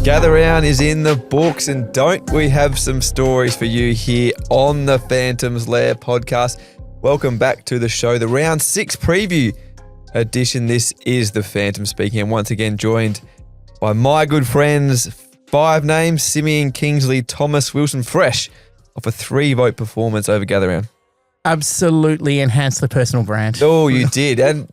Gather Round is in the books, and don't we have some stories for you here on the Phantoms Lair podcast. Welcome back to the show, the Round 6 preview edition. This is the Phantom speaking, and once again joined by my good friends, 5 names, Simeon Kingsley, Thomas Wilson, fresh off a 3-vote performance over Gather Round. Absolutely enhanced the personal brand. Oh, you did. And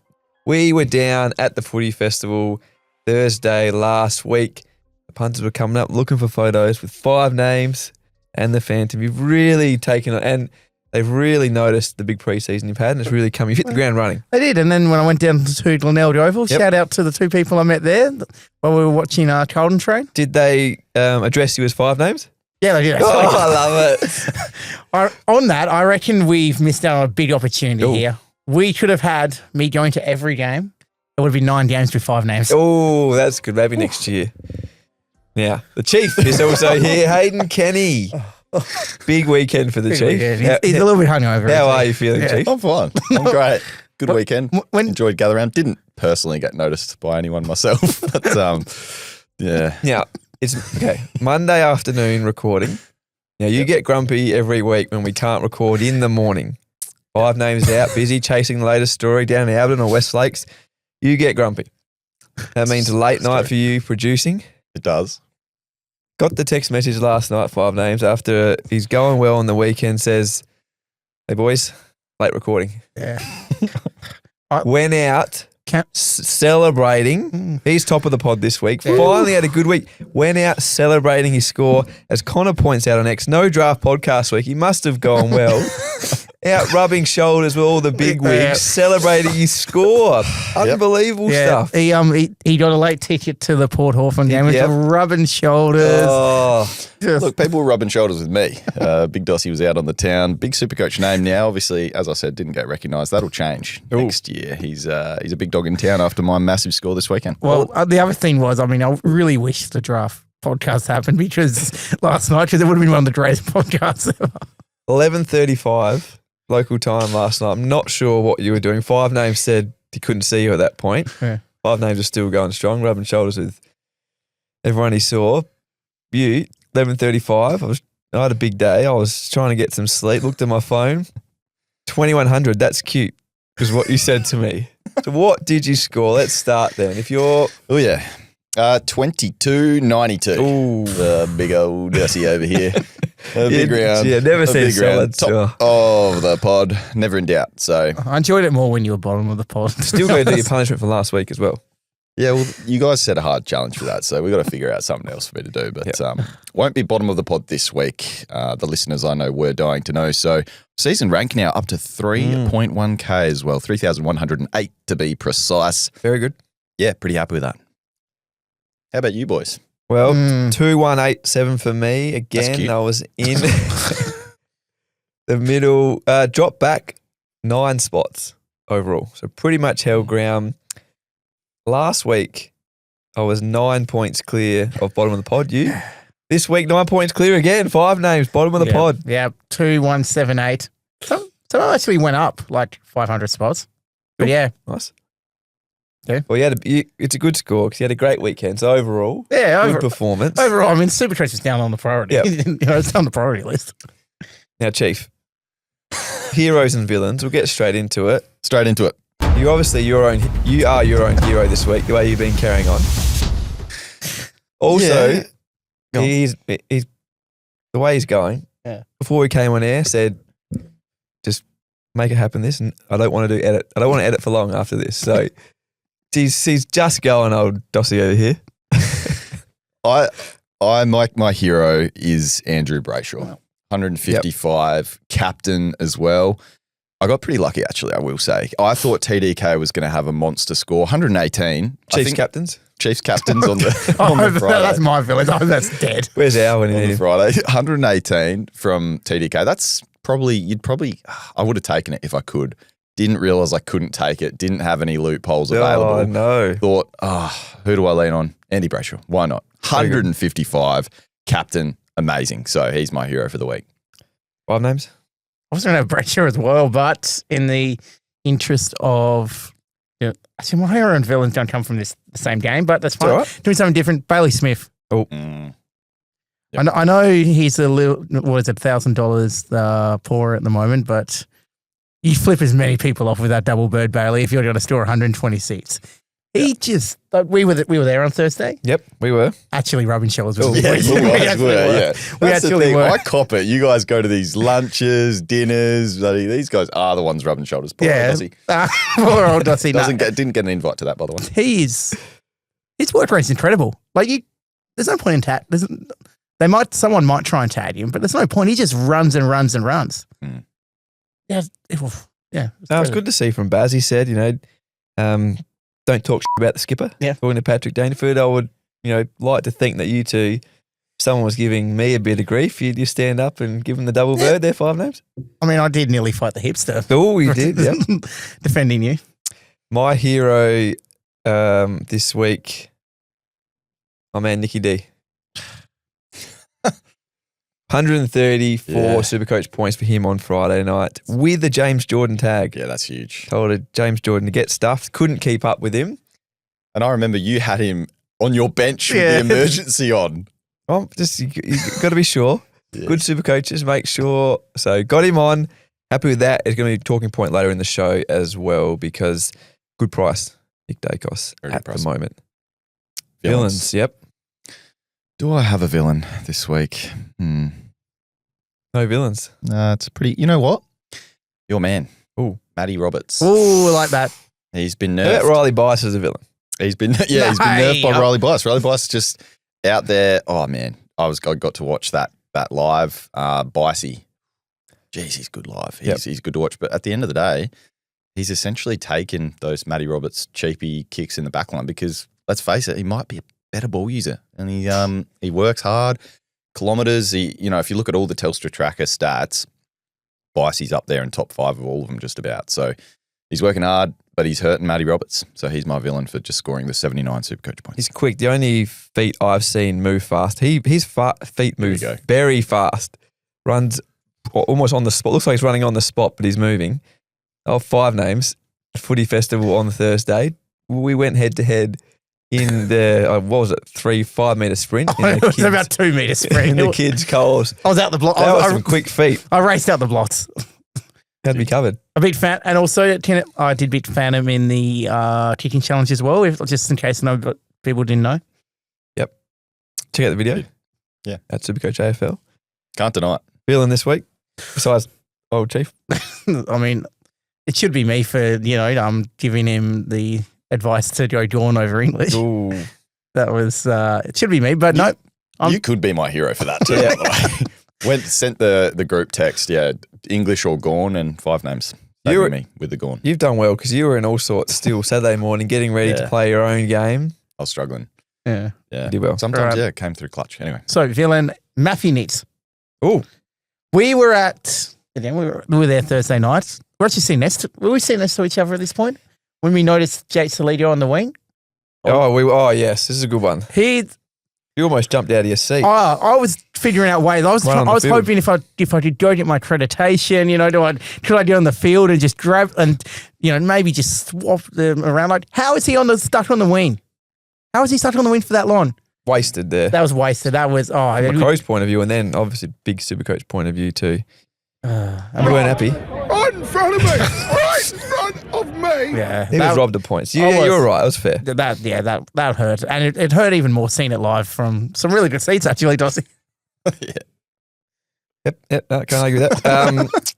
we were down at the Footy Festival Thursday last week. The punters were coming up looking for photos with 5 names and the Phantom. You've really taken it, and they've really noticed the big preseason you've had, and it's really come. You've hit the ground running. I did, and then when I went down to Glenelg Oval, shout out to the 2 people I met there while we were watching Carlton train. Did they address you as 5 names? Yeah, they did. Oh, I love it. On that, I reckon we've missed out on a big opportunity here. We could have had me going to every game. It would have been 9 games with 5 names. Oh, that's good. Maybe next year. Now, the Chief is also here, Hayden Kenny. Big weekend for the Chief. He's a little bit hungover. How are you feeling, Chief? I'm fine. I'm great. Good weekend. Enjoyed Gather Round. Didn't personally get noticed by anyone myself, but yeah. Now, it's okay. Monday afternoon recording. Now, you get grumpy every week when we can't record in the morning. 5 names out, busy chasing the latest story down in Albion or West Lakes. You get grumpy. That means late night for you producing. It does. Got the text message last night, 5 names, after he's going well on the weekend, says, hey boys, late recording. Yeah. Went out celebrating. He's top of the pod this week. Finally had a good week. Went out celebrating his score. As Connor points out on X, no draft podcast week. He must have gone well. Out rubbing shoulders with all the big wigs, celebrating his score. Unbelievable stuff. He got a late ticket to the Port Hawthorn game with rubbing shoulders. Oh. Look, people were rubbing shoulders with me. Big Dossie was out on the town. Big Supercoach name now. Obviously, as I said, didn't get recognised. That'll change next year. He's a big dog in town after my massive score this weekend. Well, the other thing was, I really wish the draft podcast happened because last night, because it would have been one of the greatest podcasts ever. 11:35 local time last night. I'm not sure what you were doing. 5 names said he couldn't see you at that point. Yeah. 5 names are still going strong, rubbing shoulders with everyone he saw. You, 11:35. I had a big day. I was trying to get some sleep. Looked at my phone. 2100. That's cute. Was what you said to me. So what did you score? Let's start then. If you're 22.92. Ooh, the big old Dusty over here. A big round. Yeah, never said solid. Top of the pod. Never in doubt. So I enjoyed it more when you were bottom of the pod. Still going to do your punishment from last week as well. Yeah, well, you guys set a hard challenge for that, so we've got to figure out something else for me to do. But won't be bottom of the pod this week. The listeners I know were dying to know. So season rank now up to 3.1K as well, 3,108 to be precise. Very good. Yeah, pretty happy with that. How about you boys? Well, 2187 for me. Again, I was in the middle. Dropped back 9 spots overall. So pretty much held ground. Last week, I was 9 points clear of bottom of the pod. You? This week, 9 points clear again. 5 names, bottom of the pod. Yeah, 2178. So I actually went up like 500 spots. But yeah. Nice. Yeah. Well, it's a good score because you had a great weekend. So overall, good performance. Overall, Supercoach is down on the priority. Yep. It's on the priority list. Now, Chief, heroes and villains. We'll get straight into it. You obviously you are your own hero this week. The way you've been carrying on. Also, he's the way he's going. Yeah. Before we came on air, said just make it happen. This, and I don't want to edit. I don't want to edit for long after this. So. He's just going old Dossie over here. My hero is Andrew Brayshaw, 155, captain as well. I got pretty lucky, actually, I will say. I thought TDK was going to have a monster score, 118. Chiefs captains on the Friday. That's my village. Oh, that's dead. Where's our when on the Friday? 118 from TDK. That's probably, I would have taken it if I could. Didn't realise I couldn't take it. Didn't have any loopholes available. Oh, no. Thought, who do I lean on? Andy Brayshaw. Why not? 155, captain, amazing. So he's my hero for the week. 5 names? I was going to have Brayshaw as well, but in the interest of, actually, my hero and villains don't come from the same game, but that's fine. Right. Doing something different. Bailey Smith. Oh, Yep. I know he's a little, what is it, $1,000 poorer at the moment, but you flip as many people off with that double bird, Bailey, if you're going to store 120 seats. He just, we were there on Thursday. yep, we were. Actually, rubbing shoulders was Yeah, you guys actually were, were. yeah. We That's the actually thing. were. I cop it. You guys go to these lunches, dinners. These guys are the ones rubbing shoulders. Poor Yeah. old Dossie. Poor old Dossie. Didn't get an invite to that, by the way. His work rate's incredible. Like there's no point in tag. Someone might try and tag him, but there's no point. He just runs and runs and runs. Mm. Yeah, It's good to see from Baz. He said, don't talk about the skipper. Yeah. Talking to Patrick Dangerfield, I would, like to think that you two, if someone was giving me a bit of grief, you'd just stand up and give them the double bird, their 5 names. I mean, I did nearly fight the hipster. Oh, you did, yeah. Defending you. My hero this week, my man Nicky D. 134 Supercoach points for him on Friday night with a James Jordan tag. Yeah, that's huge. Told James Jordan to get stuffed. Couldn't keep up with him. And I remember you had him on your bench with the emergency on. Oh, just you got to be sure. Yes. Good super coaches, make sure. So got him on. Happy with that. It's going to be a talking point later in the show as well because good price, Nick Dacos at the moment. Villains, yep. Do I have a villain this week? No villains. It's pretty. You know what? Your man. Ooh. Matty Roberts. Ooh, like that. He's been How nerfed. about Riley Bice as a villain? He's been nerfed by Riley Bice. Riley Bice just out there. Oh man, I got to watch that live. Bicey, jeez, he's good live. He's good to watch. But at the end of the day, he's essentially taken those Matty Roberts cheapy kicks in the backline because let's face it, he might be a better ball user, and he works hard. Kilometres. If you look at all the Telstra tracker stats, Bicey's up there in top 5 of all of them just about. So he's working hard. But he's hurting Matty Roberts, so he's my villain for just scoring the 79 Supercoach points. He's quick. The only feet I've seen move fast. His feet move very fast. Runs almost on the spot. Looks like he's running on the spot, but he's moving. 5 names. Footy Festival on Thursday. We went head to head in the 5 metre sprint. It was about 2 metre sprint. In the kids' coals. I was out the block. That was some quick feet. I raced out the blocks. Had me covered. I beat Phant, and also I did beat Phantom in the kicking challenge as well, just in case people didn't know. Yep. Check out the video. Yeah. At SuperCoach AFL. Can't deny it. Feeling this week, besides old Chief. I mean, it should be me for, I'm giving him the advice to go Dawn over English. Ooh. That was, it should be me, but no. You could be my hero for that too, by the way. Sent the group text, English or Gorn and 5 names. You were me with the Gorn. You've done well because you were in all sorts still Saturday morning, getting ready to play your own game. I was struggling. Yeah. Yeah. Did well. Sometimes, came through clutch. Anyway. So, villain, Matthew Nitz. Oh. We were there Thursday night. We're actually sitting next to each other at this point when we noticed Jake Salido on the wing. Yes, this is a good one. You almost jumped out of your seat. I was figuring out ways. I was hoping if I could go get my accreditation, could I get on the field and just grab and maybe just swap them around? Like, how is he stuck on the wing? How is he stuck on the wing for that long? Wasted there. That was wasted. That was From a coach point of view, and then obviously big Supercoach point of view too. We weren't happy. Right in front of me. Right in front of me. Yeah, He was robbed of points. You were right. It was fair. That hurt, and it hurt even more seeing it live from some really good seats actually, Dossie. Yep. No, can't argue with that.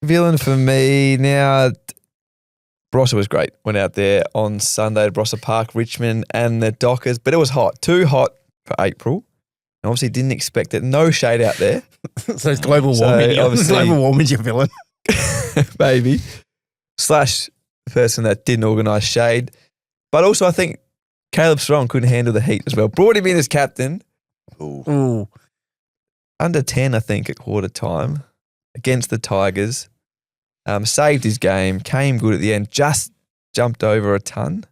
Villain for me now. Barossa was great. Went out there on Sunday to Barossa Park, Richmond, and the Dockers, but it was hot. Too hot for April. And obviously didn't expect it. No shade out there. So it's global warming. Global warming's your villain. Maybe. / the person that didn't organise shade. But also I think Caleb Strong couldn't handle the heat as well. Brought him in as captain. Ooh. Under 10, I think, at quarter time against the Tigers. Saved his game, came good at the end, just jumped over a ton.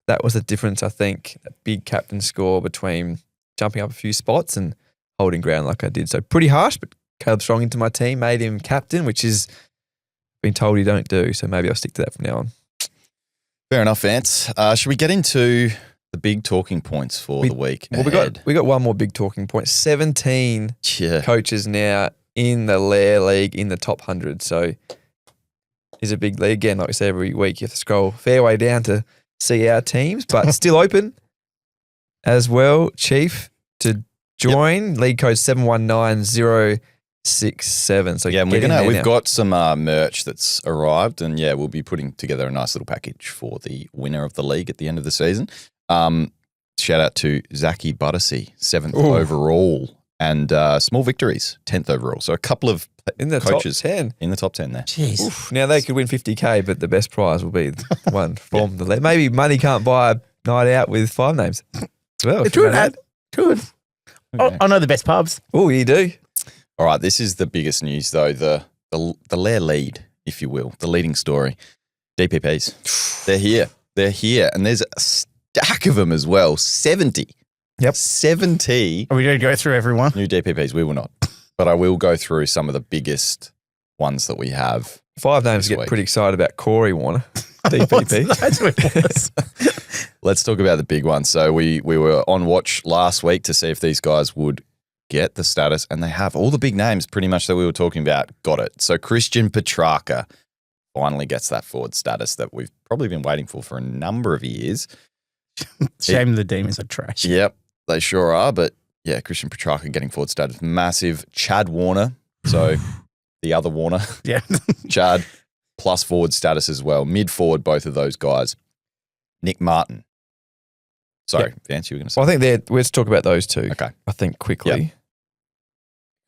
That was the difference, I think, a big captain score between jumping up a few spots and holding ground like I did. So pretty harsh, but Caleb Strong into my team, made him captain, which is been told you don't do. So maybe I'll stick to that from now on. Fair enough, Phants. Should we get into the big talking points for the week ahead? We got one more big talking point. 17 coaches now in the Lair League in the top 100. So it's a big league. Again, like I say, every week you have to scroll a fair way down to see our teams, but still open as well, Chief, to join. League code 719067. So yeah, we've got some merch that's arrived, and we'll be putting together a nice little package for the winner of the league at the end of the season. Shout out to Zachy Buttersea, 7th overall, and Small Victories, 10th overall. So a couple of in the coaches top 10. In the top 10 there. Jeez. Oof. Now they could win 50K, but the best prize will be the one from the league. Maybe money can't buy a night out with 5 names. Well, True. Okay. I know the best pubs. Oh, you do? All right, this is the biggest news though, the Lair lead, if you will, the leading story. DPPs. They're here. And there's a stack of them as well. 70. Yep. 70 Are we going to go through everyone? new DPPs. We will not. But I will go through some of the biggest ones that we have. 5 names get pretty excited about Corey Warner. DPP. That's what it was. Let's talk about the big one. So we were on watch last week to see if these guys would get the status, and they have. All the big names pretty much that we were talking about got it. So Christian Petracca finally gets that forward status that we've probably been waiting for a number of years. Shame the Demons are trash. Yep, they sure are. But yeah, Christian Petracca getting forward status, massive. Chad Warner, so the other Warner, Yeah. Chad plus forward status as well. Mid forward, both of those guys. Nic Martin. Sorry, Phants, you were going to say. Well, I think let's talk about those two. Okay. I think quickly. Yep.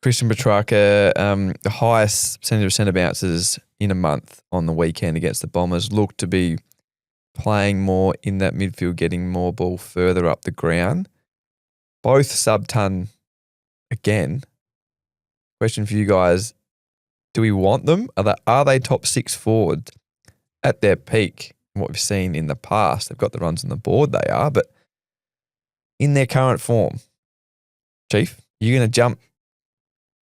Christian Petracca, the highest percentage of centre bounces in a month on the weekend against the Bombers, looked to be playing more in that midfield, getting more ball further up the ground. Both sub-ton again. Question for you guys, do we want them? Are they top 6 forwards at their peak? What we've seen in the past, they've got the runs on the board, they are, but in their current form, Chief, you going to jump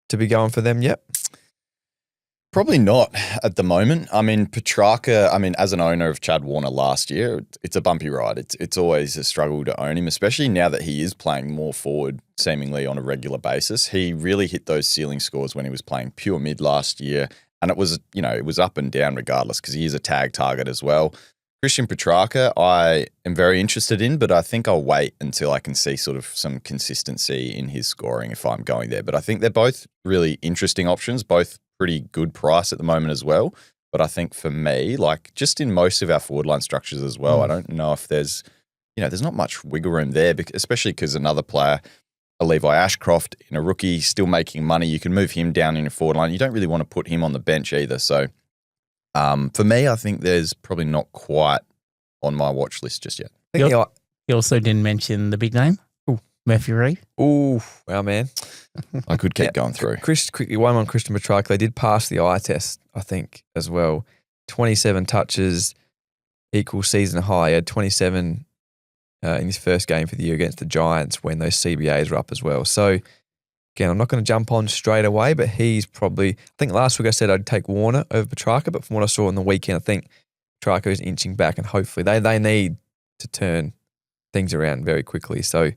to be going for them yet? Probably not at the moment. I mean, Petracca, as an owner of Chad Warner last year, it's a bumpy ride. It's always a struggle to own him, especially now that he is playing more forward seemingly on a regular basis. He really hit those ceiling scores when he was playing pure mid last year, and it was up and down regardless because he is a tag target as well. Christian Petracca, I am very interested in, but I think I'll wait until I can see sort of some consistency in his scoring if I'm going there. But I think they're both really interesting options, both pretty good price at the moment as well. But I think for me, like just in most of our forward line structures as well, I don't know if there's not much wiggle room there, especially because another player, a Levi Ashcroft in a rookie, still making money, you can move him down in a forward line. You don't really want to put him on the bench either. So for me, I think there's probably not quite on my watch list just yet. You also didn't mention the big name, Murphy Reed. Ooh, wow, man. I could keep going through. Quickly, one on Christian Petracca. They did pass the eye test, I think, as well. 27 touches equals season high. He had 27 in his first game for the year against the Giants when those CBAs were up as well. So, again, I'm not going to jump on straight away, but he's probably, I think last week I said I'd take Warner over Petracca, but from what I saw on the weekend, I think Petracca is inching back, and hopefully they need to turn things around very quickly. So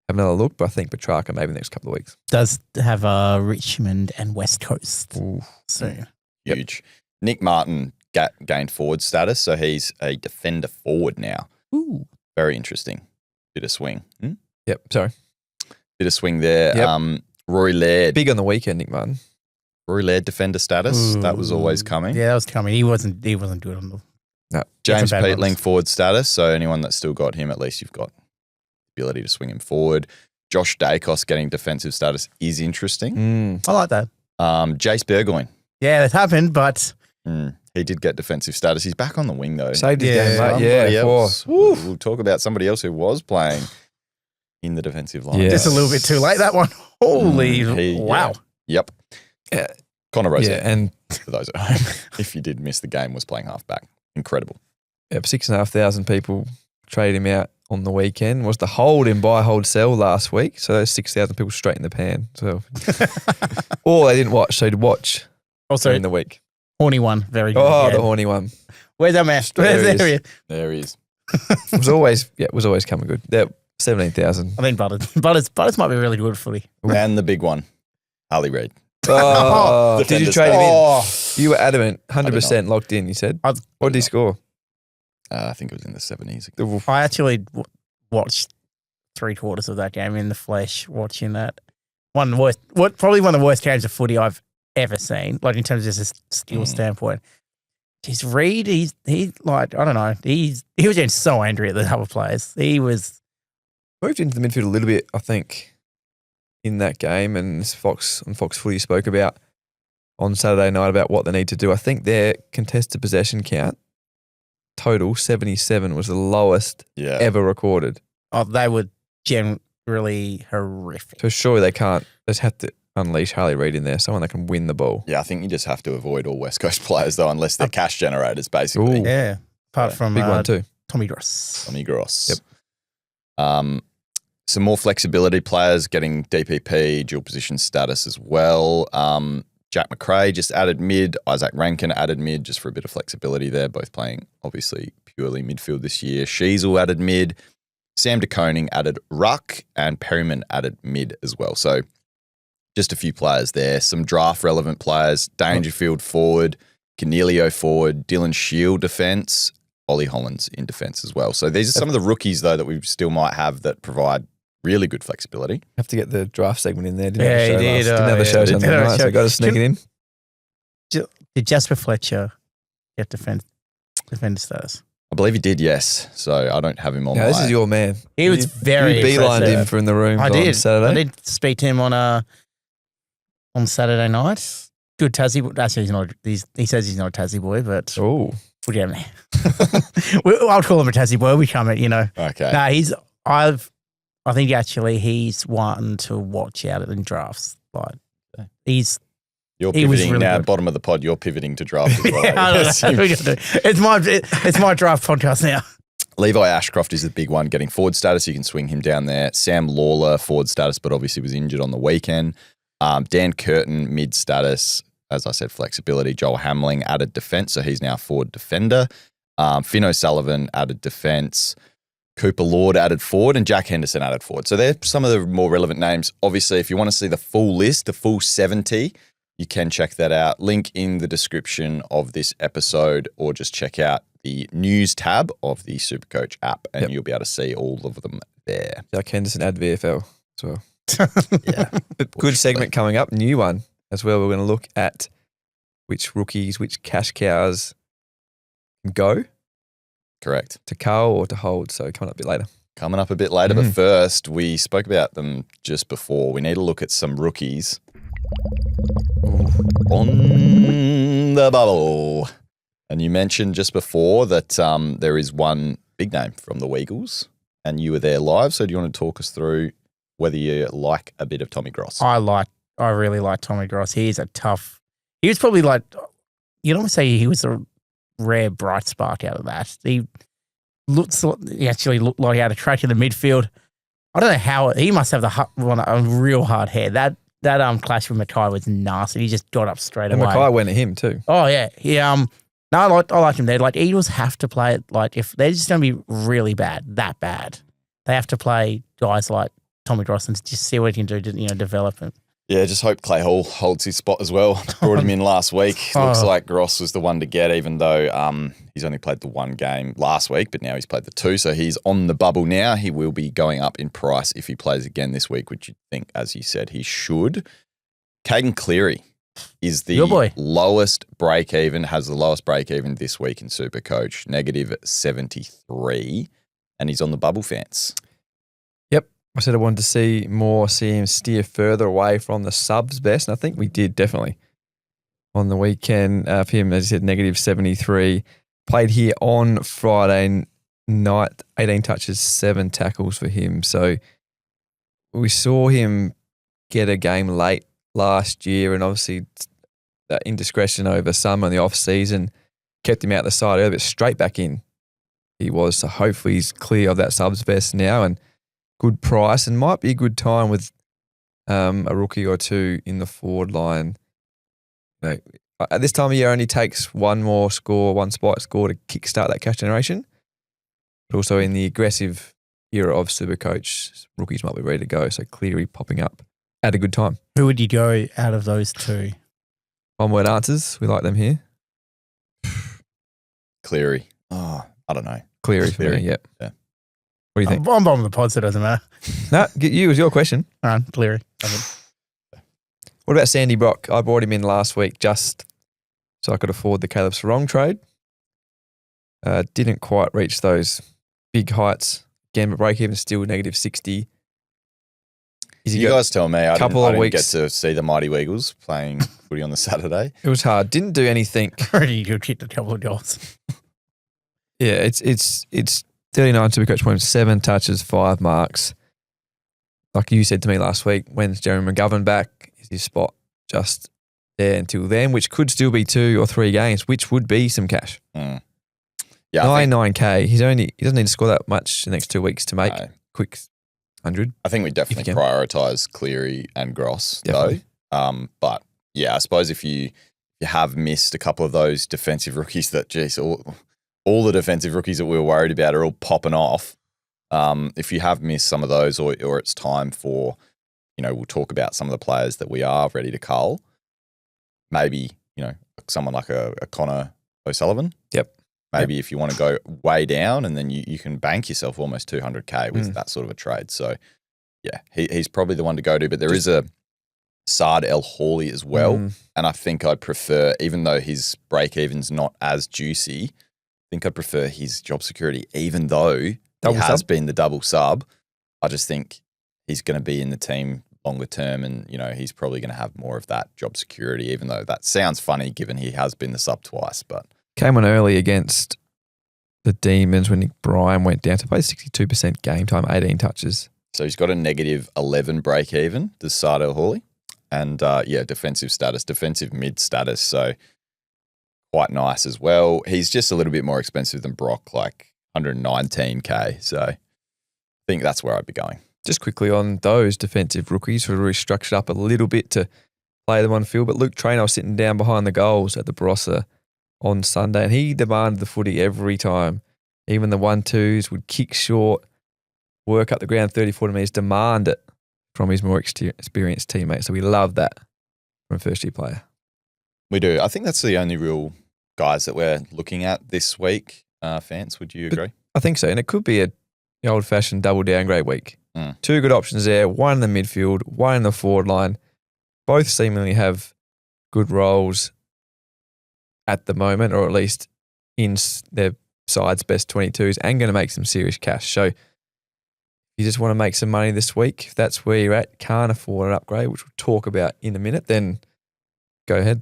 have another look, but I think Petracca maybe the next couple of weeks. Does have Richmond and West Coast. Ooh. So Huge. Nic Martin gained forward status, so he's a defender forward now. Ooh. Very interesting. Bit of swing. Yep, sorry. Bit of swing there. Yep. Rory Laird. Big on the weekend, Nic Martin. Rory Laird defender status. That was always coming. Yeah, that was coming. He wasn't good on the. No. James Bad Peatling ones. forward status. So anyone that's still got him, at least you've got the ability to swing him forward. Josh Dacos getting defensive status is interesting. I like that. Jace Burgoyne. Yeah, that happened, but He did get defensive status. He's back on the wing though. Saved his Yeah, game, mate. Somebody Yeah, else. We'll talk about somebody else who was playing in the defensive line. Yeah. just a little bit too late. That one. Holy wow. Yep. Yeah. Connor Rose, Yeah, and for those at home, if you did miss the game, was playing halfback. Incredible. 6,500 people traded him out on the weekend. Was the hold in buy, hold, sell last week. So those 6,000 people straight in the pan. So, or they didn't watch. So to watch Also, in the week. Horny one, very good. Oh, yeah. the horny one. Where's that man? There he is. There he is. It was always coming good. That 17,000. I think Butters might be really good at footy. And the big one, Harley Reid. Oh, did you trade him in? You were adamant, I did 100% locked in, you said. What did he score? I think it was in the 70s. I actually watched 3/4 of that game in the flesh, watching that. Probably one of the worst games of footy I've ever seen, like in terms of just a skill standpoint. He's Reid, he like, I don't know, he was getting so angry at the other players. He was Moved into the midfield a little bit, I think, in that game, and Fox Footy spoke about on Saturday night about what they need to do. I think their contested possession count, total 77, was the lowest ever recorded. Oh, they were generally horrific. So surely they can't, just have to unleash Harley Reid in there, someone that can win the ball. Yeah, I think you just have to avoid all West Coast players though, unless they're cash generators, basically. Ooh. Yeah, apart from Big one too. Tommy Gross. Tommy Gross. Yep. Some more flexibility players getting DPP, dual position status as well. Jack McRae just added mid. Isaac Rankin added mid just for a bit of flexibility there, both playing obviously purely midfield this year. Sheasel added mid. Sam DeConing added ruck, and Perryman added mid as well. So just a few players there. Some draft relevant players. Dangerfield forward, Canelio forward, Dylan Shield defence, Ollie Hollins in defence as well. So these are some of the rookies though that we still might have that provide really good flexibility. Have to get the draft segment in there. Yeah, he did. Didn't have the show Sunday night, so got to sneak it in. Did Jasper Fletcher get defender status? I believe he did, yes. So I don't have him on my... This is your man. He was very You beelined impressive. him from the room I on did. Saturday. I did speak to him on Saturday night. Good Tassie. Actually, he's not. He says he's not a Tassie boy, but Oh, forget me. I'll call him a Tassie boy. We come at, Okay. No, I think actually he's one to watch out in drafts. Like You're he was pivoting really now, good. bottom of the pod, you're pivoting to draft as well. I don't know. It's my draft podcast now. Levi Ashcroft is the big one, getting forward status. You can swing him down there. Sam Lawler, forward status, but obviously was injured on the weekend. Dan Curtin, mid status. As I said, flexibility. Joel Hamling added defence, so he's now forward defender. Finn O'Sullivan added defence. Cooper Lord added forward, and Jack Henderson added forward. So they're some of the more relevant names. Obviously, if you want to see the full list, the full 70, you can check that out. Link in the description of this episode, or just check out the news tab of the SuperCoach app, and you'll be able to see all of them there. Jack Henderson add VFL as well. Yeah. But good segment coming up, new one as well. We're going to look at which rookies, which cash cows can go. Correct. To cull or to hold. So coming up a bit later. Coming up a bit later, but first, we spoke about them just before. We need to look at some rookies on the bubble. And you mentioned just before that there is one big name from the Weagles, and you were there live. So do you want to talk us through whether you like a bit of Tommy Gross? I really like Tommy Gross. He was probably like, you'd almost say he was a rare bright spark out of that. He actually looked like he had a track in the midfield. I don't know how he must have a real hard hair. That clash with Mackay was nasty. He just got up straight And away. Mackay went at him too. Oh yeah, I like him there. Like Eagles have to play it. Like if they're just going to be really bad, that bad, they have to play guys like Tommy Gross and just see what he can do to develop him. Yeah, just hope Clay Hall holds his spot as well. Brought him in last week. Looks like Gross was the one to get, even though he's only played the one game last week, but now he's played the two, so he's on the bubble now. He will be going up in price if he plays again this week, which you'd think, as you said, he should. Caden Cleary is the lowest break even, has the lowest break even this week in SuperCoach, negative 73, and he's on the bubble, Phants. I said I wanted to see him steer further away from the subs best, and I think we did definitely on the weekend. For him, as I said, negative 73. Played here on Friday night, 18 touches, 7 tackles for him. So we saw him get a game late last year, and obviously that indiscretion over summer and the off-season kept him out the side early, but straight back in he was. So hopefully he's clear of that subs best now, and good price, and might be a good time with a rookie or two in the forward line. at this time of year only takes one spike score to kickstart that cash generation. But also in the aggressive era of Supercoach, rookies might be ready to go. So Cleary popping up at a good time. Who would you go out of those two? One word answers. We like them here. Cleary. Oh, I don't know. Cleary for me, yep. Yeah. What do you think? I'm bottom of the pod, so it doesn't matter. No, get you. It was your question. Cleary. What about Sandy Brock? I brought him in last week just so I could afford the Caleb Sarong trade. Didn't quite reach those big heights. Again, but break even still negative 60. You guys tell me. I didn't get to see the Mighty Weagles playing footy on the Saturday. It was hard. Didn't do anything. Pretty good hit a couple of goals. Yeah, it's 39 Supercoach points, 7 touches, 5 marks. Like you said to me last week, when's Jeremy McGovern back? Is his spot just there until then, which could still be 2 or 3 games, which would be some cash. Yeah, 99K. He doesn't need to score that much in the next 2 weeks to make quick 100. I think we definitely prioritise Cleary and Gross though. But yeah, I suppose if you have missed a couple of those defensive rookies that, all the defensive rookies that we were worried about are all popping off. If you have missed some of those or it's time for, we'll talk about some of the players that we are ready to cull. Maybe, someone like a Connor O'Sullivan. Yep. Maybe if you want to go way down and then you can bank yourself almost 200K with that sort of a trade. So, yeah, he's probably the one to go to. But there is a Saad El Hawley as well. And I think I'd prefer, even though his break-even's not as juicy, I think I'd prefer his job security, even though he has been the double sub. I just think he's going to be in the team longer term and, he's probably going to have more of that job security, even though that sounds funny given he has been the sub twice. But came on early against the Demons when Nick Bryan went down to play 62% game time, 18 touches. So he's got a negative 11 break even, does Saad El Hawley. And defensive mid status. So quite nice as well. He's just a little bit more expensive than Brock, like 119K. So I think that's where I'd be going. Just quickly on those defensive rookies who are restructured up a little bit to play them on field. But Luke Traynor was sitting down behind the goals at the Barossa on Sunday and he demanded the footy every time. Even the 1-2s would kick short, work up the ground 30-40 metres, demand it from his more experienced teammates. So we love that from a first-year player. We do. I think that's the only real guys that we're looking at this week. Phants, would you agree? I think so. And it could be the old-fashioned double downgrade week. 2 good options there, one in the midfield, one in the forward line. Both seemingly have good roles at the moment, or at least in their side's best 22s and going to make some serious cash. So you just want to make some money this week, if that's where you're at, can't afford an upgrade, which we'll talk about in a minute, then go ahead.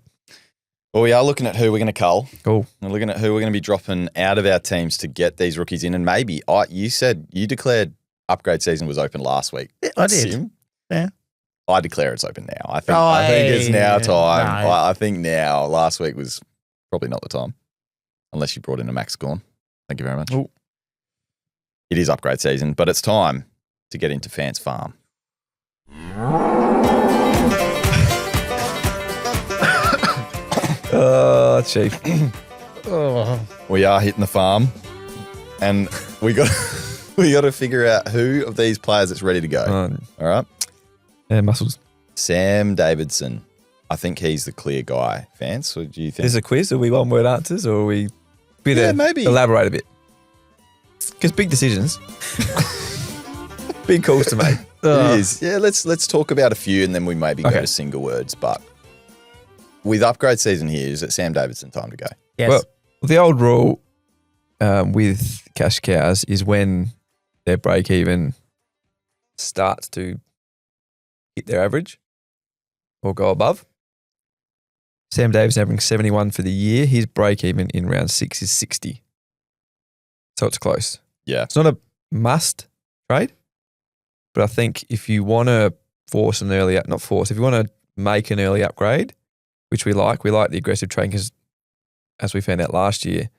Well, we are looking at who we're going to cull. Cool. We're looking at who we're going to be dropping out of our teams to get these rookies in. And maybe, you declared upgrade season was open last week. I did. Sim. Yeah. I declare it's open now. I think it's now time. No. I think now. Last week was probably not the time, unless you brought in a Max Gorn. Thank you very much. Ooh. It is upgrade season, but it's time to get into Phants Farm. Oh, chief. We are hitting the farm, and we got to figure out who of these players is ready to go. All right. Yeah, muscles. Sam Davidson. I think he's the clear guy. Phants, what do you think? Is it a quiz? Are we one-word answers or are we maybe elaborate a bit? Because big decisions. Big calls to make. It is. Yeah, let's talk about a few and then we maybe go to single words. But with upgrade season here, is it Sam Davidson time to go? Yes. Well, the old rule with cash cows is when their break even starts to hit their average or go above. Sam Davis averaging 71 for the year. His break even in round 6 is 60. So it's close. Yeah. It's not a must trade, but I think if you want to if you want to make an early upgrade, which we like the aggressive trade because as we found out last year,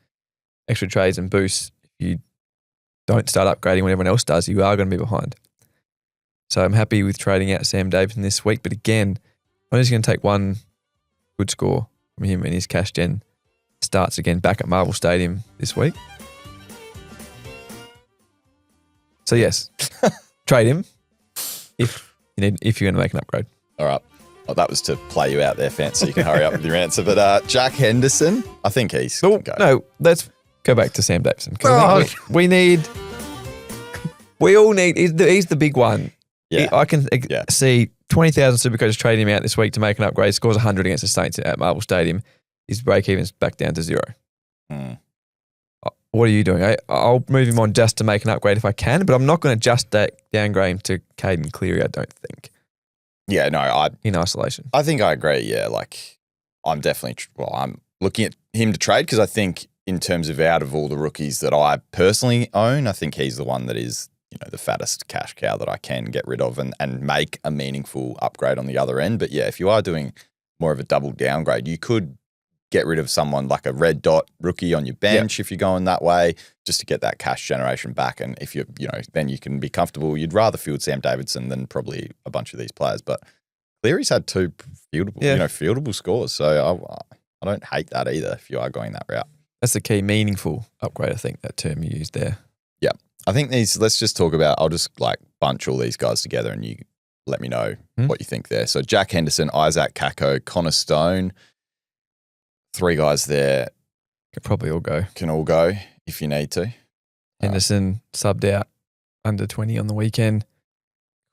extra trades and boosts, if you don't start upgrading when everyone else does, you are going to be behind. So I'm happy with trading out Sam Davidson this week, but again, I'm just going to take one good score from him, and his cash gen starts again back at Marvel Stadium this week. So yes, trade him if you're going to make an upgrade. All right. Well, that was to play you out there, Phants, so you can hurry up with your answer. But Jack Henderson, I think he's No, let's go back to Sam Davidson. We all need. He's the big one. Yeah. I can see 20,000 Supercoaches trade him out this week to make an upgrade. Scores 100 against the Saints at Marvel Stadium. His break-even's back down to 0. What are you doing? I'll move him on just to make an upgrade if I can, but I'm not going to just downgrade him to Caden Cleary, I don't think. Yeah, no, in isolation. I think I agree, yeah. Like, I'm definitely, I'm looking at him to trade because I think in terms of out of all the rookies that I personally own, I think he's the one that is, the fattest cash cow that I can get rid of and make a meaningful upgrade on the other end. But yeah, if you are doing more of a double downgrade, you could get rid of someone like a red dot rookie on your bench if you're going that way, just to get that cash generation back. And if then you can be comfortable. You'd rather field Sam Davidson than probably a bunch of these players. But Cleary's had 2 fieldable scores. So I don't hate that either if you are going that route. That's the key, meaningful upgrade, I think, that term you used there. Yeah. I think let's just talk about, I'll just bunch all these guys together and you let me know what you think there. So Jack Henderson, Isaac Kako, Connor Stone, 3 guys there. Could probably all go. Can all go if you need to. Henderson subbed out under 20 on the weekend.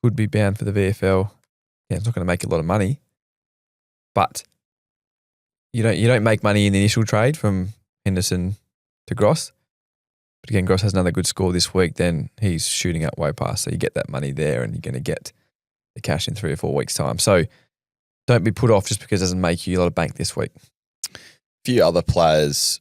Could be bound for the VFL. Yeah, it's not going to make a lot of money. But you don't make money in the initial trade from Henderson to Gross. But again, Gross has another good score this week, then he's shooting up way past. So you get that money there and you're going to get the cash in 3 or 4 weeks' time. So don't be put off just because it doesn't make you a lot of bank this week. Few other players,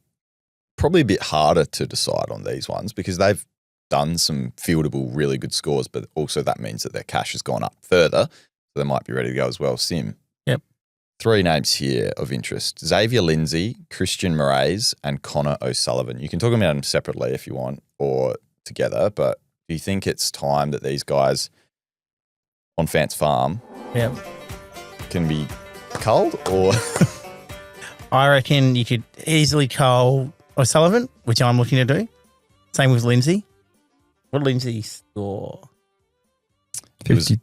probably a bit harder to decide on these ones because they've done some fieldable, really good scores, but also that means that their cash has gone up further. So they might be ready to go as well. Sim. Yep. 3 names here of interest. Xavier Lindsay, Christian Moraes, and Connor O'Sullivan. You can talk about them separately if you want or together, but do you think it's time that these guys on Phants Farm can be culled or... I reckon you could easily cull O'Sullivan, which I'm looking to do. Same with Lindsay. What did Lindsay score? It was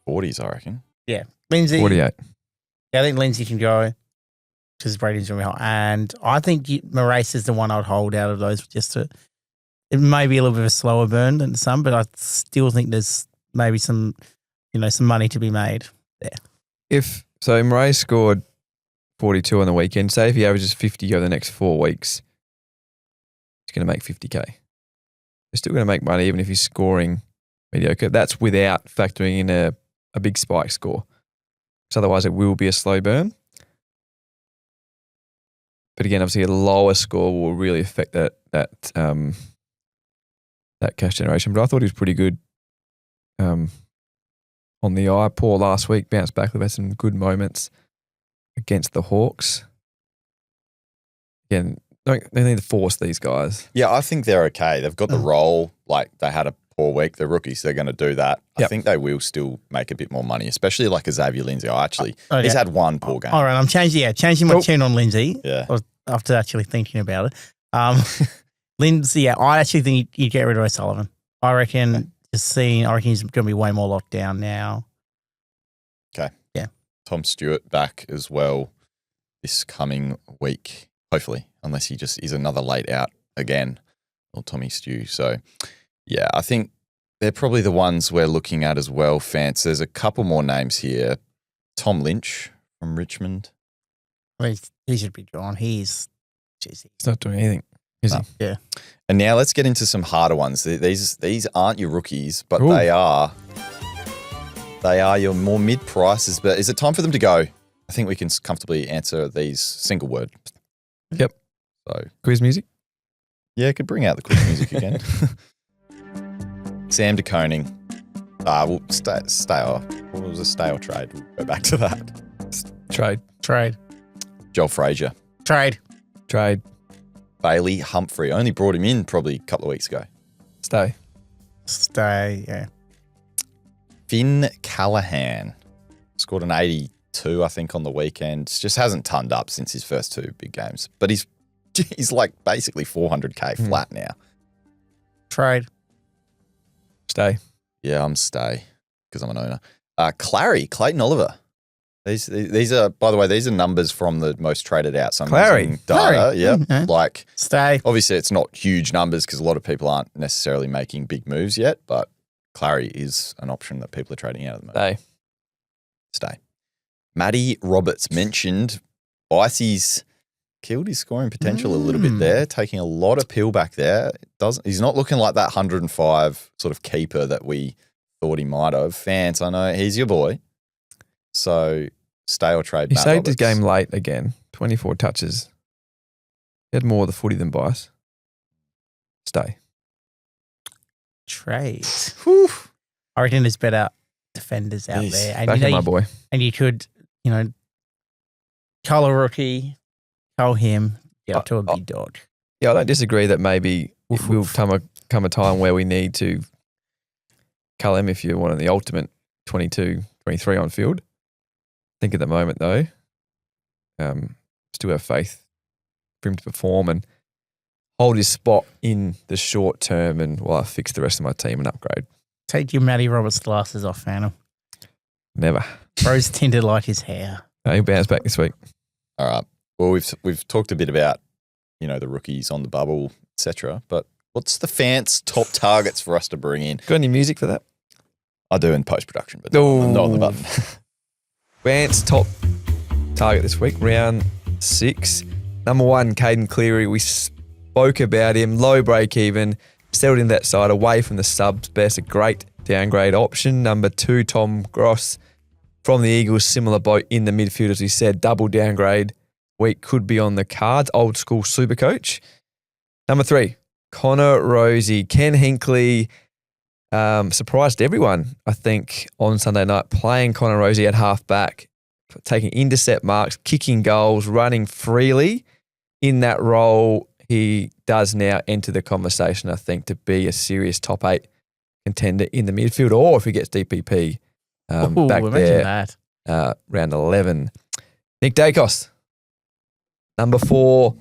40s, I reckon. Yeah. Lindsay. 48. Yeah, I think Lindsay can go because Brady's really hot. And I think Moraes is the one I'd hold out of those it may be a little bit of a slower burn than some, but I still think there's maybe some money to be made there. So Moraes scored 42 on the weekend. Say if he averages 50 over the next 4 weeks, he's going to make 50K. He's still going to make money even if he's scoring mediocre. That's without factoring in a big spike score. Because otherwise it will be a slow burn. But again, obviously a lower score will really affect that cash generation. But I thought he was pretty good on the eye. Poor last week, bounced back. We've had some good moments against the Hawks. Again, they need to force these guys. Yeah, I think they're okay. They've got the role. Like, they had a poor week. They're rookies. They're going to do that. I think they will still make a bit more money, especially like a Xavier Lindsay. He's had 1 poor game. All right, I'm changing my tune on Lindsay. Yeah. After actually thinking about it. Lindsay, I actually think you'd get rid of O'Sullivan. I reckon he's going to be way more locked down now. Okay. Yeah. Tom Stewart back as well this coming week, hopefully, unless he just is another late out again, or Tommy Stew. So, yeah, I think they're probably the ones we're looking at as well, Phants. There's a couple more names here. Tom Lynch from Richmond. I mean, he should be drawn. He's not doing anything, is he? Yeah. And now let's get into some harder ones. These aren't your rookies, but they are your more mid prices. But is it time for them to go? I think we can comfortably answer these single word. Yep. So quiz music. Yeah, could bring out the quiz music again. Sam de Koning. We'll stay off. What was a stale trade? We'll go back to that. Trade. Joel Frazier. Trade. Bailey Humphrey. Only brought him in probably a couple of weeks ago. Stay, yeah. Finn Callahan. Scored an 82 2, I think, on the weekend. Just hasn't turned up since his first 2 big games. But he's like basically 400K flat now. Trade. Stay. Yeah, I'm stay because I'm an owner. Clayton Oliver. These are, by the way, these are numbers from the most traded out. So I'm using data. Yeah, like stay. Obviously, it's not huge numbers because a lot of people aren't necessarily making big moves yet. But Clary is an option that people are trading out at the moment. Stay. Matty Roberts mentioned Icy's killed his scoring potential a little bit there, taking a lot of peel back there. He's not looking like that 105 sort of keeper that we thought he might have. Phants, I know he's your boy. So stay or trade. He saved his game late again. 24 touches. He had more of the footy than Bice. Stay. Trade. I reckon there's better defenders out there. And back in my boy. And you could, cull a rookie, cull him, get up to a big dog. Yeah, I don't disagree that maybe it will come a time where we need to cull him if you're one of the ultimate 22, 23 on field. I think at the moment, though, still have faith for him to perform and hold his spot in the short term, and while I fix the rest of my team and upgrade. Take your Matty Roberts glasses off, Phantom. Never. Rose tinted like his hair. No, he'll bounce back this week. All right. Well, we've talked a bit about, the rookies on the bubble, etc. But what's the Phants top targets for us to bring in? Got any music for that? I do in post-production, but not on the button. Phants top target this week, round 6. Number 1, Caden Cleary. We spoke about him. Low break even. Settled in that side away from the subs best. A great downgrade option. Number 2, Tom Gross from the Eagles. Similar boat in the midfield, as we said. Double downgrade week could be on the cards. Old school super coach. Number 3, Connor Rosie. Ken Hinkley surprised everyone, I think, on Sunday night, playing Connor Rosie at halfback, taking intercept marks, kicking goals, running freely. In that role, he does now enter the conversation, I think, to be a serious top 8 contender in the midfield, or if he gets DPP back there, round 11. Nick Dacos, number 4